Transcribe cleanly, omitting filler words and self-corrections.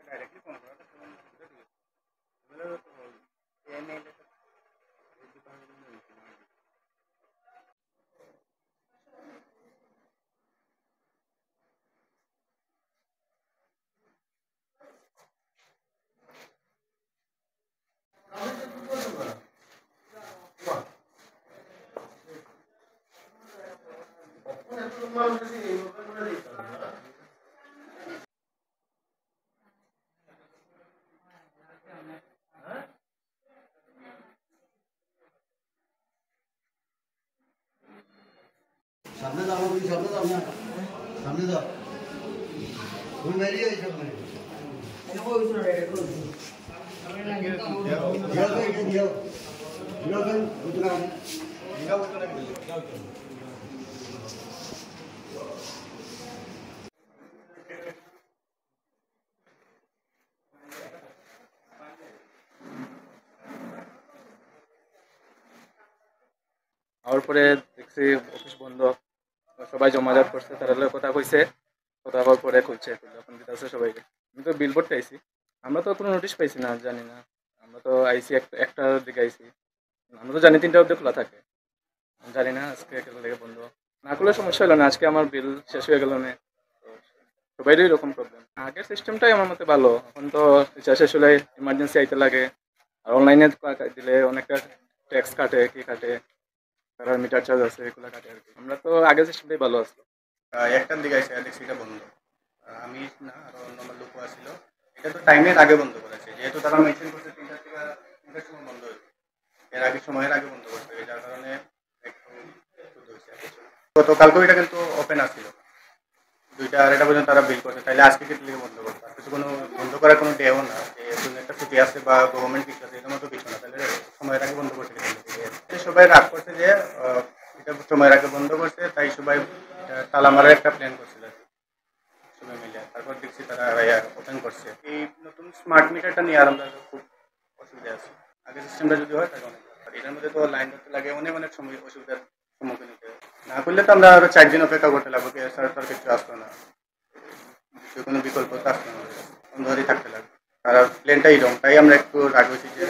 Directly phone करा সামনে যাবো তুমি সামনে যাও না সামনে যাও ফুল বেরিয়ে এই সামনে আর পরে দেখছি অফিস বন্ধ, সবাই জমাজাত করছে, তারা লগে কথা কইছে, কথা হওয়ার পরে খুলছে, এখন দিতেছে সবাইকে। আমি তো বিলবোর্ডটা আইছি, আমরা তো কোনো নোটিশ পাইছি না, জানি না। আমরা তো আইসি একটার দিকে আইসি, আমরা তো জানি 3টা অবধি খোলা থাকে, জানি না আজকে কেন লেগে বন্ধ। না করলে সমস্যা হলো না, আজকে আমার বিল শেষ হয়ে গেল না। তো সবাইরই এরকম প্রবলেম। আগের সিস্টেমটাই আমার মতে ভালো, এখন তো রিচার্জ শেষ হলে ইমার্জেন্সি আইতে লাগে, আর অনলাইনে দিলে অনেকটা ট্যাক্স কাটে, কি কাটে, তারা মিটার চার্জ আছে, এগুলো কাটে আর কি। আমরা তো আগের সিস্টেমটাই ভালো আসলো। একটার দিকে আইসে দেখছি এটা বন্ধ। আমি না আরো অন্য আমার লোকও আসছিল, এটা তো টাইমের আগে বন্ধ করেছে, যেহেতু তারা মেনশন করছে 3টা থেকে 3টার সময় বন্ধ হয়েছে, এর আগে সময়ের আগে বন্ধ করছে, যার কারণে একটু ক্ষুব্ধ হয়েছে আর কিছু। গতকালকেও এটা কিন্তু ওপেন আসছিল, 2টা 2:30 পর্যন্ত তারা বিল করছে, তাইলে আজকে কিন্তু বন্ধ করছে। আর কিছু কোনো বন্ধ করার কোনো ডেও না, যে কোনো একটা ছুটি আছে বা গভর্নমেন্ট কিছু আছে, এটার মতো কিছু না। তাহলে সময়ের আগে বন্ধ করছে সবাই রাগ করছে যে এটা সময়ের আগে বন্ধ করছে, তাই সবাই তালা মারার একটা প্ল্যান করছিল সবাই মিলে। তারপর দেখছি তারা ওপেন করছে। এই নতুন স্মার্ট মিটারটা নিয়ে আর আমরা খুব অসুবিধা আছে। আগের সিস্টেমটা যদি হয় তাহলে অনেক ভালো। আর এটার মধ্যে তো লাইন করতে লাগে, অনেক অনেক সময় অসুবিধার সম্মুখীন হতে হয়। না করলে তো আমরা আরো 4 দিন অপেক্ষা করতে লাগবো, এছাড়া তো আর কিছু আসতো না, কোনো বিকল্প তো আসতো না, বন্ধ হয়েই থাকতে লাগবে। আর প্লেনটাই রং, তাই আমরা একটু রাগ হয়েছি যে